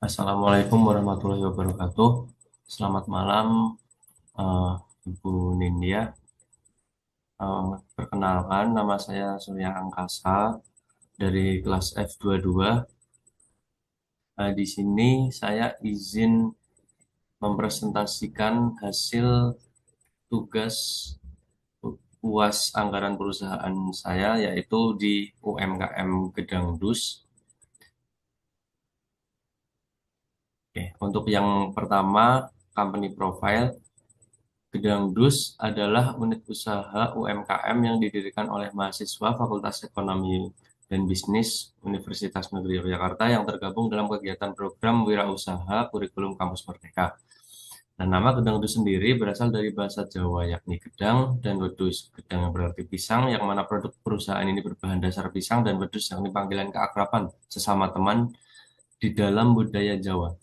Assalamualaikum warahmatullahi wabarakatuh. Selamat malam, eh, Ibu Nindya. Perkenalkan, nama saya Surya Angkasa dari kelas F22. Di sini saya izin mempresentasikan hasil tugas UAS anggaran perusahaan saya, yaitu di UMKM Gedang Dus. Oke, untuk yang pertama, company profile. Gedang Dus adalah unit usaha UMKM yang didirikan oleh mahasiswa Fakultas Ekonomi dan Bisnis Universitas Negeri Yogyakarta yang tergabung dalam kegiatan program Wirausaha Kurikulum Kampus Merdeka. Nah, nama Gedang Dus sendiri berasal dari bahasa Jawa, yakni gedang dan wedus. Gedang yang berarti pisang, yang mana produk perusahaan ini berbahan dasar pisang, dan wedus yakni panggilan keakraban sesama teman di dalam budaya Jawa.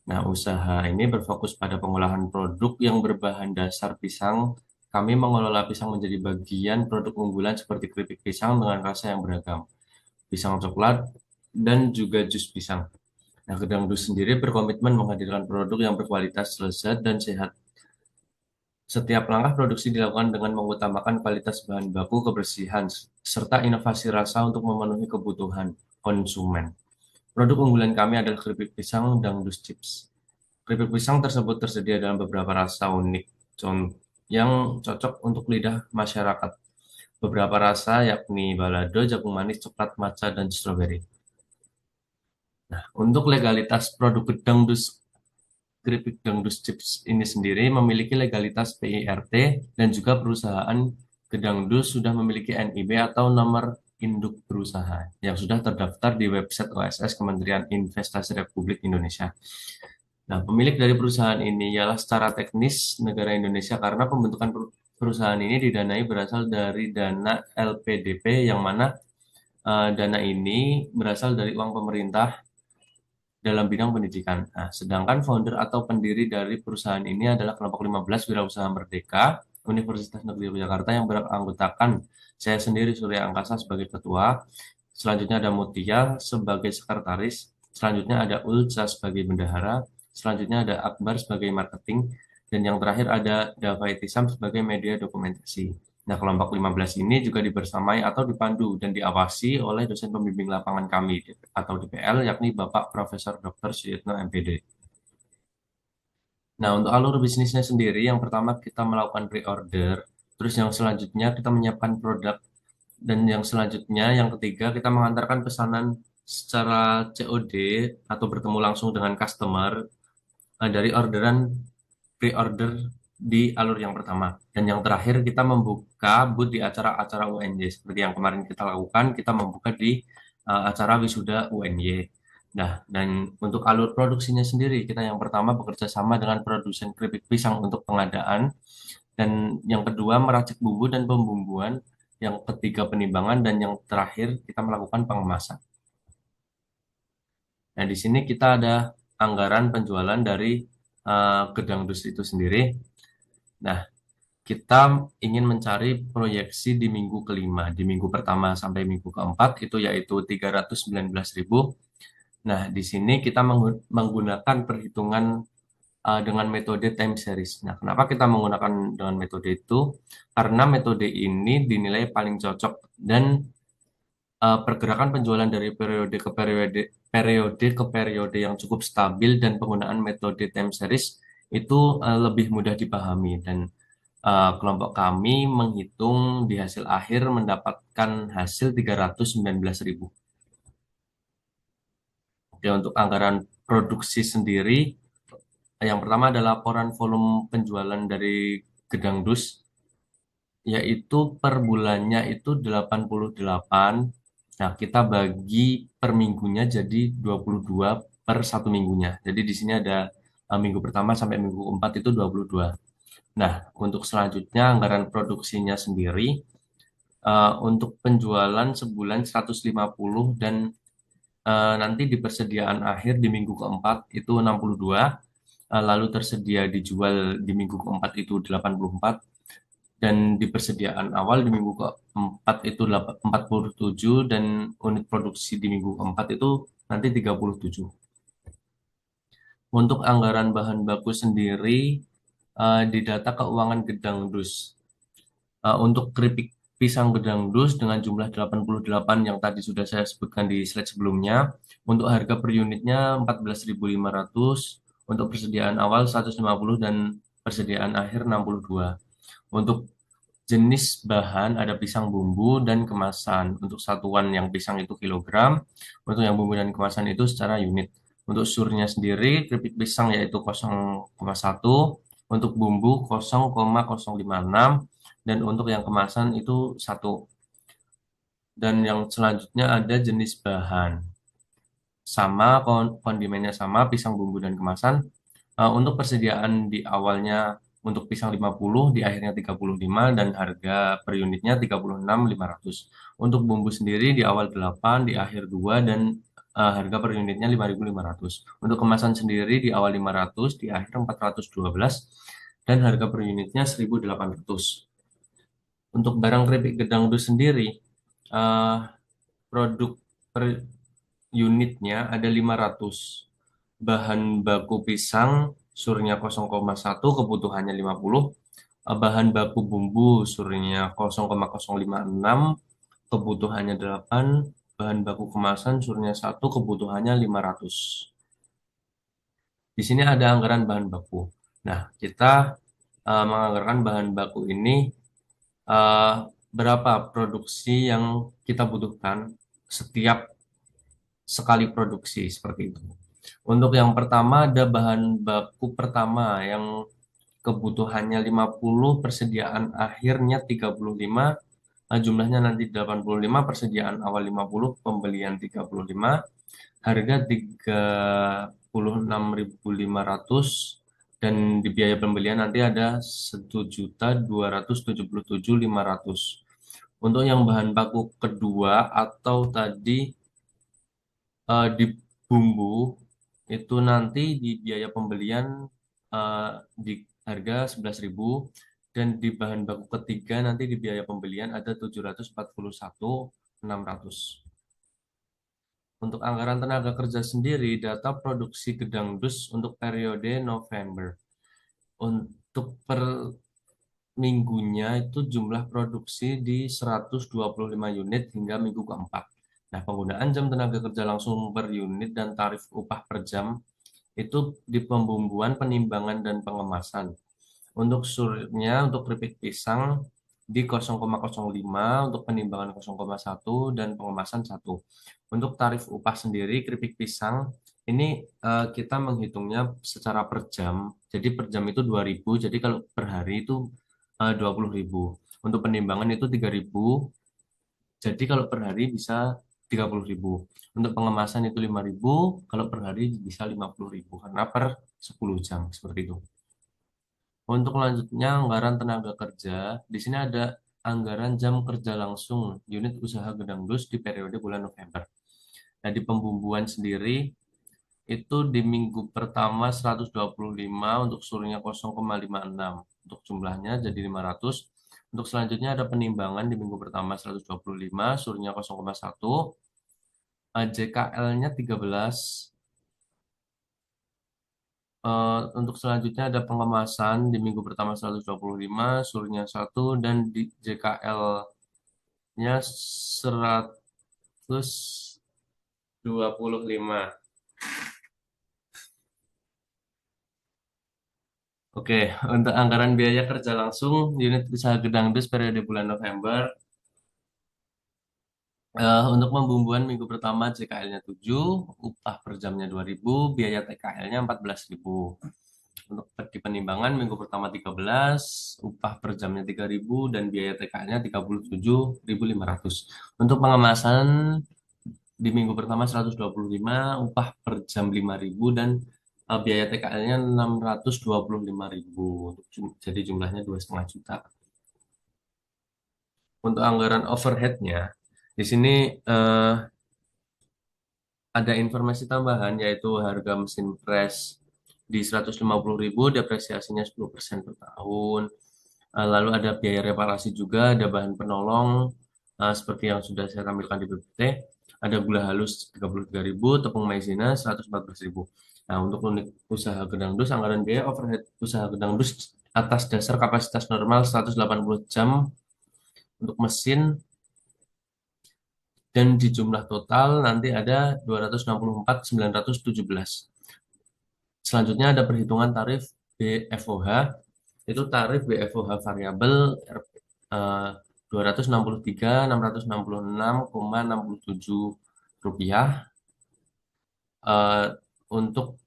Nah, usaha ini berfokus pada pengolahan produk yang berbahan dasar pisang. Kami mengelola pisang menjadi bagian produk unggulan seperti keripik pisang dengan rasa yang beragam, pisang coklat, dan juga jus pisang. Nah, Gedang Dus sendiri berkomitmen menghadirkan produk yang berkualitas, lezat, dan sehat. Setiap langkah produksi dilakukan dengan mengutamakan kualitas bahan baku, kebersihan, serta inovasi rasa untuk memenuhi kebutuhan konsumen. Produk unggulan kami adalah keripik pisang Dangdus Chips. Keripik pisang tersebut tersedia dalam beberapa rasa unik yang cocok untuk lidah masyarakat. Beberapa rasa yakni balado, jagung manis, coklat, matcha, dan stroberi. Untuk legalitas produk gedang dus keripik dangdus chips ini sendiri memiliki legalitas PIRT, dan juga perusahaan Gedang Dus sudah memiliki NIB atau nomor induk berusaha yang sudah terdaftar di website OSS Kementerian Investasi Republik Indonesia. Nah, pemilik dari perusahaan ini ialah secara teknis negara Indonesia karena pembentukan perusahaan ini didanai berasal dari dana LPDP, yang mana dana ini berasal dari uang pemerintah dalam bidang pendidikan. Nah, sedangkan founder atau pendiri dari perusahaan ini adalah kelompok 15 Wirausaha Merdeka Universitas Negeri Yogyakarta yang beranggotakan saya sendiri Surya Angkasa sebagai ketua, selanjutnya ada Mutia sebagai sekretaris, selanjutnya ada Ulca sebagai bendahara, selanjutnya ada Akbar sebagai marketing, dan yang terakhir ada Dava Itisam sebagai media dokumentasi. Nah, kelompok 15 ini juga dibersamai atau dipandu dan diawasi oleh dosen pembimbing lapangan kami atau DPL, yakni Bapak Profesor Dr. Suyitno MPD. Nah, untuk alur bisnisnya sendiri, yang pertama kita melakukan pre-order, terus yang selanjutnya kita menyiapkan produk, dan yang selanjutnya, yang ketiga, kita mengantarkan pesanan secara COD atau bertemu langsung dengan customer dari orderan pre-order di alur yang pertama. Dan yang terakhir, kita membuka booth di acara-acara UNY. Seperti yang kemarin kita lakukan, kita membuka di acara wisuda UNY. Nah, dan untuk alur produksinya sendiri, kita yang pertama bekerja sama dengan produsen keripik pisang untuk pengadaan, dan yang kedua meracik bumbu dan pembumbuan, yang ketiga penimbangan, dan yang terakhir kita melakukan pengemasan. Nah, di sini kita ada anggaran penjualan dari Gedang Dus itu sendiri. Nah, kita ingin mencari proyeksi di minggu kelima, di minggu pertama sampai minggu keempat itu yaitu 319.000. Nah, di sini kita menggunakan perhitungan dengan metode time series. Nah, kenapa kita menggunakan dengan metode itu? Karena metode ini dinilai paling cocok, dan pergerakan penjualan dari periode ke periode yang cukup stabil, dan penggunaan metode time series itu lebih mudah dipahami, dan kelompok kami menghitung di hasil akhir mendapatkan hasil 319.000. Oke, untuk anggaran produksi sendiri, yang pertama adalah laporan volume penjualan dari Gedang Dus, yaitu per bulannya itu 88. Nah, kita bagi per minggunya jadi 22 per satu minggunya. Jadi di sini ada minggu pertama sampai minggu keempat itu 22. Nah, untuk selanjutnya anggaran produksinya sendiri, untuk penjualan sebulan 150, dan nanti di persediaan akhir di minggu keempat itu 62, lalu tersedia dijual di minggu keempat itu 84, dan di persediaan awal di minggu keempat itu 47, dan unit produksi di minggu keempat itu nanti 37. Untuk anggaran bahan baku sendiri di data keuangan Gedang Dus. Untuk keripik pisang Gedang Dus dengan jumlah 88 yang tadi sudah saya sebutkan di slide sebelumnya, untuk harga per unitnya 14.500, untuk persediaan awal 150 dan persediaan akhir 62. Untuk jenis bahan ada pisang bumbu dan kemasan. Untuk satuan yang pisang itu kilogram, untuk yang bumbu dan kemasan itu secara unit. Untuk surnya sendiri, keripik pisang yaitu 0,1, untuk bumbu 0,056, dan untuk yang kemasan itu 1. Dan yang selanjutnya ada jenis bahan. Sama, kondimennya sama, pisang bumbu dan kemasan. Untuk persediaan di awalnya untuk pisang 50, di akhirnya 35, dan harga per unitnya 36.500. Untuk bumbu sendiri di awal 8, di akhir 2, dan harga per unitnya 5.500. Untuk kemasan sendiri di awal 500, di akhir 412, dan harga per unitnya 1.800. Untuk barang keripik gedang dus sendiri, eh, produk per unitnya ada 500. Bahan baku pisang, surnya 0,1, kebutuhannya 50. Bahan baku bumbu, surnya 0,056, kebutuhannya 8. Bahan baku kemasan, surnya 1, kebutuhannya 500. Di sini ada anggaran bahan baku. Nah, kita menganggarkan bahan baku ini eh, berapa produksi yang kita butuhkan setiap sekali produksi seperti itu. Untuk yang pertama ada bahan baku pertama yang kebutuhannya 50, persediaan akhirnya 35, jumlahnya nanti 85, persediaan awal 50, pembelian 35, harga 36.500, dan di biaya pembelian nanti ada 1.277.500. Untuk yang bahan baku kedua atau tadi di bumbu itu nanti di biaya pembelian eh, di harga 11.000, dan di bahan baku ketiga nanti di biaya pembelian ada 741.600. Untuk anggaran tenaga kerja sendiri, data produksi Gedang Dus untuk periode November. Untuk per minggunya itu jumlah produksi di 125 unit hingga minggu keempat. Nah, penggunaan jam tenaga kerja langsung per unit dan tarif upah per jam itu di pembumbuan, penimbangan, dan pengemasan. Untuk surnya, untuk keripik pisang di 0,05, untuk penimbangan 0,1, dan pengemasan 1. Untuk tarif upah sendiri, keripik pisang ini kita menghitungnya secara per jam. Jadi per jam itu 2.000, jadi kalau per hari itu 20.000. Untuk penimbangan itu 3.000, jadi kalau per hari bisa 30.000. Untuk pengemasan itu 5.000, kalau per hari bisa 50.000 karena per 10 jam seperti itu. Untuk lanjutnya anggaran tenaga kerja, di sini ada anggaran jam kerja langsung unit usaha Gedang Dus di periode bulan November. Nah, di pembumbuan sendiri itu di minggu pertama 125, untuk suruhnya 0,56, untuk jumlahnya jadi 500. Untuk selanjutnya ada penimbangan di minggu pertama 125, suruhnya 0,1, JKL-nya 13. Untuk selanjutnya ada pengemasan di minggu pertama 125, suruhnya 1, dan di JKL-nya 125. Oke, untuk anggaran biaya kerja langsung unit usaha Gedang Dus periode bulan November, untuk pembumbuan minggu pertama JKL-nya 7, upah per jamnya 2.000, biaya TKL-nya 14.000. Untuk di penimbangan minggu pertama 13, upah per jamnya 3.000, dan biaya TKL-nya 37.500. Untuk pengemasan di minggu pertama 125, upah per jam 5.000, dan biaya TKL-nya 625.000. Jadi jumlahnya 2,5 juta. Untuk anggaran overhead-nya, di sini eh, ada informasi tambahan yaitu harga mesin press di 150.000, depresiasinya 10% per tahun. Lalu ada biaya reparasi juga, ada bahan penolong seperti yang sudah saya tampilkan di PPT. Ada gula halus 33.000, tepung maizena 114.000. Nah, untuk unit usaha gedang dus, anggaran biaya overhead usaha gedang dus atas dasar kapasitas normal 180 jam untuk mesin, dan di jumlah total nanti ada 264.917. Selanjutnya ada perhitungan tarif BFOH, itu tarif BFOH variabel eh, 263.666,67 rupiah. Eh, untuk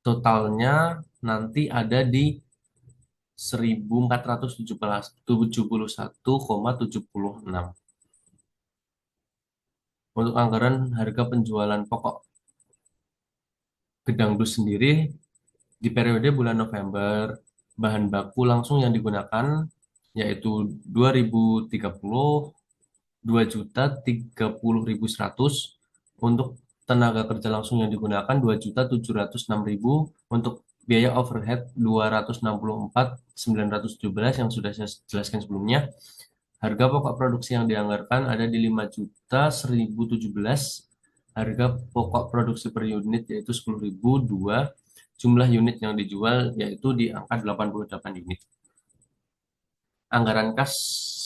totalnya nanti ada di 1.471,76. Untuk anggaran harga penjualan pokok gedang dus sendiri di periode bulan November, bahan baku langsung yang digunakan yaitu 2030 2.030.100. Untuk tenaga kerja langsung yang digunakan 2.706.000. Untuk biaya overhead 264.917 yang sudah saya jelaskan sebelumnya. Harga pokok produksi yang dianggarkan ada di 5.117. Harga pokok produksi per unit yaitu 10.002. Jumlah unit yang dijual yaitu di angka 88 unit. Anggaran kas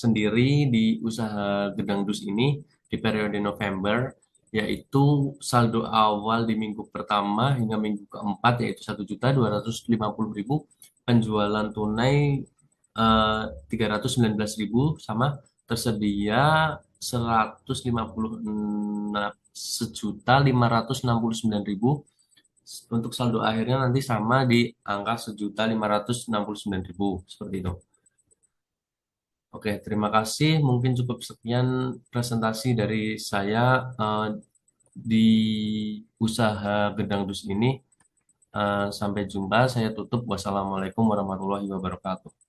sendiri di usaha gedang dus ini di periode November yaitu saldo awal di minggu pertama hingga minggu keempat yaitu 1.250.000, penjualan tunai 319.000, sama tersedia 156.1.569.000. Untuk saldo akhirnya nanti sama di angka 1.569.000 seperti itu. Oke, terima kasih. Mungkin cukup sekian presentasi dari saya di usaha gedang dus ini. Sampai jumpa. Saya tutup. Wassalamualaikum warahmatullahi wabarakatuh.